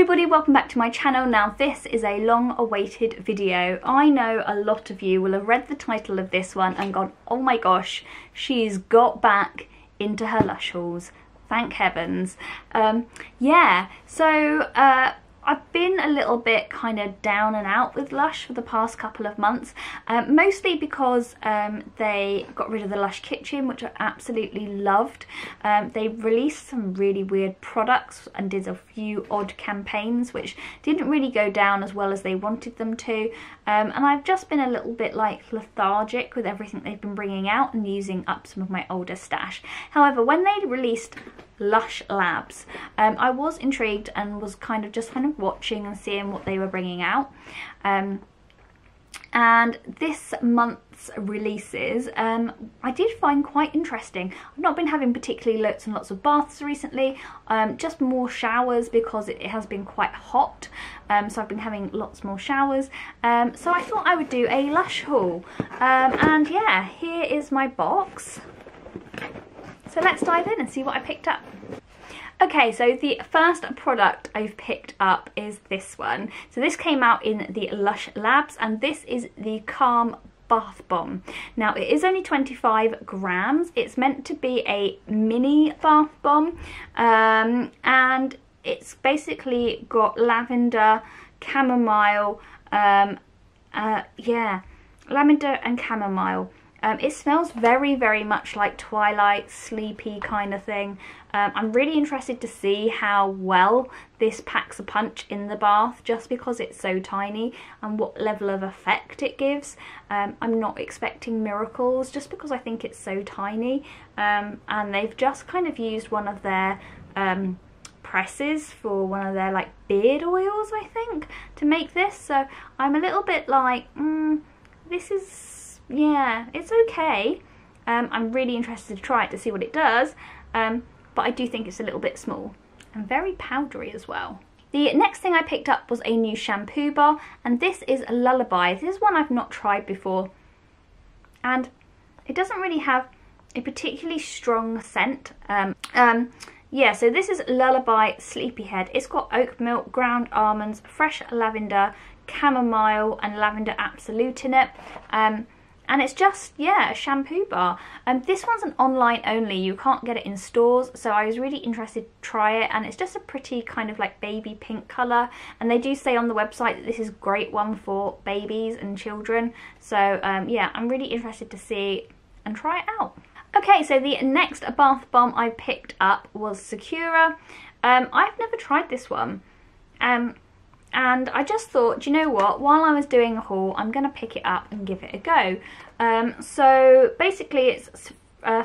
everybody, welcome back to my channel. Now this is a long awaited video. I know a lot of you will have read the title of this one and gone, oh my gosh, she's got back into her Lush hauls. Thank heavens. I've been a little bit kind of down and out with Lush for the past couple of months, mostly because they got rid of the Lush kitchen, which I absolutely loved. They released some really weird products and did a few odd campaigns which didn't really go down as well as they wanted them to, and I've just been a little bit like lethargic with everything they've been bringing out and using up some of my older stash. However, when they released Lush Labs, I was intrigued and was kind of watching and seeing what they were bringing out, and this month's releases I did find quite interesting. I've not been having particularly lots and lots of baths recently, just more showers because it has been quite hot, so I've been having lots more showers, so I thought I would do a Lush haul, and yeah, here is my box. So let's dive in and see what I picked up. Okay, so the first product I've picked up is this one. So this came out in the Lush Labs, and this is the Calm Bath Bomb. Now it is only 25 grams. It's meant to be a mini bath bomb, and it's basically got lavender, chamomile, lavender and chamomile. It smells very, very much like Twilight, sleepy kind of thing. I'm really interested to see how well this packs a punch in the bath, just because it's so tiny, and what level of effect it gives. I'm not expecting miracles just because I think it's so tiny, and they've just kind of used one of their presses for one of their like beard oils, I think, to make this. So I'm a little bit like, this is, yeah, it's okay. I'm really interested to try it to see what it does, but I do think it's a little bit small and very powdery as well. The next thing I picked up was a new shampoo bar, and this is a Lullaby. This is one I've not tried before, and it doesn't really have a particularly strong scent. Yeah, so this is Lullaby Sleepyhead. It's got oat milk, ground almonds, fresh lavender, chamomile and lavender absolute in it. And it's just, yeah, a shampoo bar. This one's an online only, you can't get it in stores, so I was really interested to try it, and it's just a pretty kind of like baby pink colour, and they do say on the website that this is a great one for babies and children, so yeah, I'm really interested to see and try it out. Okay, so the next bath bomb I picked up was Sakura. I've never tried this one. And I just thought, do you know what, while I was doing a haul, I'm going to pick it up and give it a go. So basically it's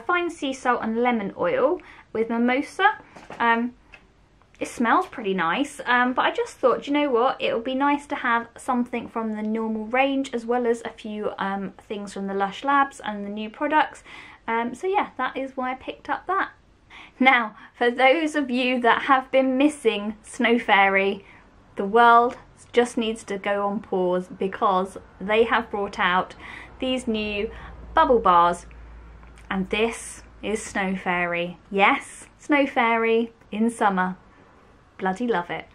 fine sea salt and lemon oil with mimosa. It smells pretty nice, but I just thought, do you know what, it would be nice to have something from the normal range as well as a few things from the Lush Labs and the new products. So yeah, that is why I picked up that. Now, for those of you that have been missing Snow Fairy, the world just needs to go on pause, because they have brought out these new bubble bars, and this is Snow Fairy. Yes, Snow Fairy in summer. Bloody love it.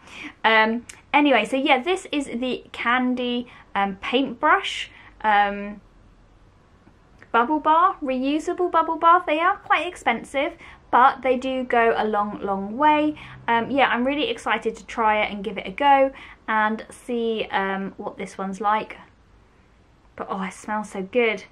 Anyway, so yeah, this is the Candy paintbrush bubble bar, reusable bubble bar. They are quite expensive, but they do go a long way. Yeah, I'm really excited to try it and give it a go and see what this one's like. But oh, it smells so good.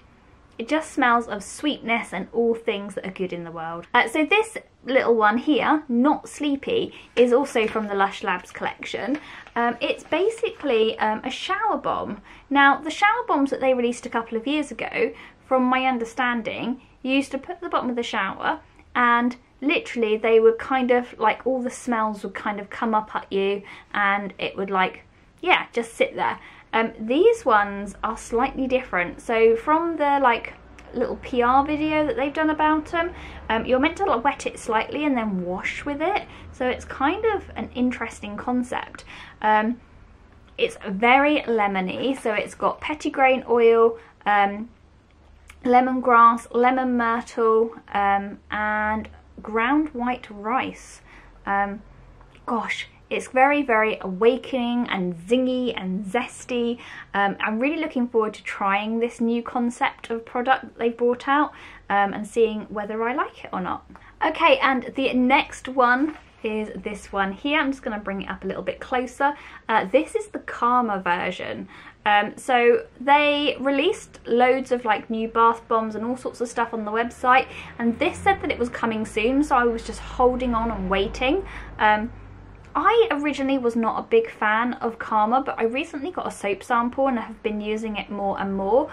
It just smells of sweetness and all things that are good in the world. So this little one here, Not Sleepy, is also from the Lush Labs collection. It's basically a shower bomb. Now, the shower bombs that they released a couple of years ago, from my understanding, you used to put at the bottom of the shower, and literally they would kind of like, all the smells would kind of come up at you, and it would like, yeah, just sit there. These ones are slightly different. So from the like little PR video that they've done about them, you're meant to like wet it slightly and then wash with it. So it's kind of an interesting concept. It's very lemony, so it's got petitgrain oil, lemongrass, lemon myrtle, and ground white rice. Gosh, It's very, very awakening and zingy and zesty. I'm really looking forward to trying this new concept of product that they've brought out and seeing whether I like it or not. Okay, and the next one is this one here. I'm just going to bring it up a little bit closer. This is the Calmer version. So they released loads of like new bath bombs and all sorts of stuff on the website, and this said that it was coming soon, so I was just holding on and waiting. I originally was not a big fan of Calmer, but I recently got a soap sample and I have been using it more and more,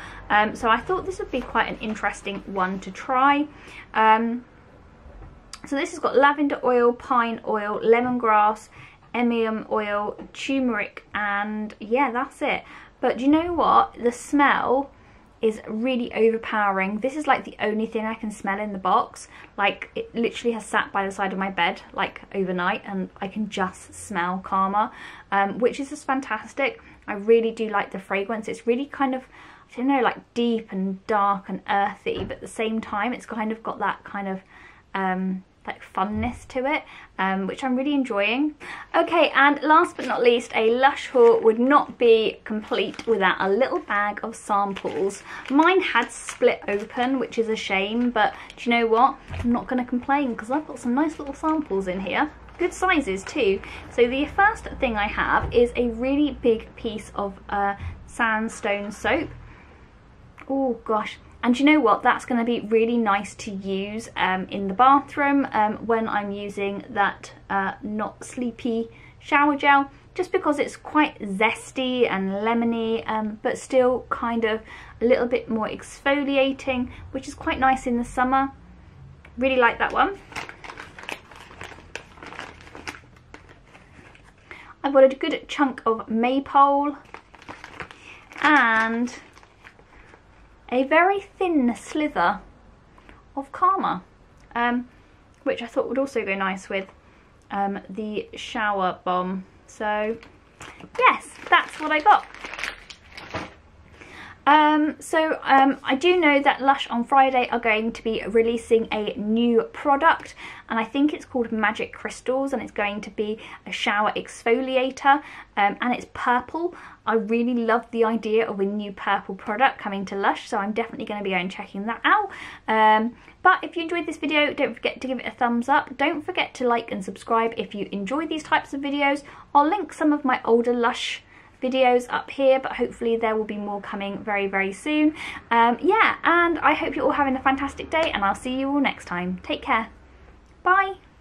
so I thought this would be quite an interesting one to try. So this has got lavender oil, pine oil, lemongrass, emium oil, turmeric, and yeah, that's it. But do you know what? The smell is really overpowering. This is like the only thing I can smell in the box. Like, it literally has sat by the side of my bed like overnight and I can just smell Calmer, which is just fantastic. I really do like the fragrance. It's really kind of, I don't know, like deep and dark and earthy, but at the same time it's kind of got that kind of like funness to it, which I'm really enjoying. Okay, and last but not least, a Lush haul would not be complete without a little bag of samples. Mine had split open, which is a shame, but do you know what? I'm not going to complain because I've got some nice little samples in here. Good sizes too. So the first thing I have is a really big piece of sandstone soap. Oh gosh. And you know what, that's going to be really nice to use in the bathroom when I'm using that not sleepy shower gel, just because it's quite zesty and lemony, but still kind of a little bit more exfoliating, which is quite nice in the summer. Really like that one. I've got a good chunk of maypole and a very thin slither of Calmer, which I thought would also go nice with the shower bomb. So yes, that's what I got. I do know that Lush on Friday are going to be releasing a new product, and I think it's called Magic Crystals, and it's going to be a shower exfoliator, and it's purple. I really love the idea of a new purple product coming to Lush, so I'm definitely going to be going checking that out. But if you enjoyed this video, don't forget to give it a thumbs up. Don't forget to like and subscribe if you enjoy these types of videos. I'll link some of my older Lush videos up here, but hopefully there will be more coming very, very soon. Yeah, and I hope you're all having a fantastic day, and I'll see you all next time. Take care.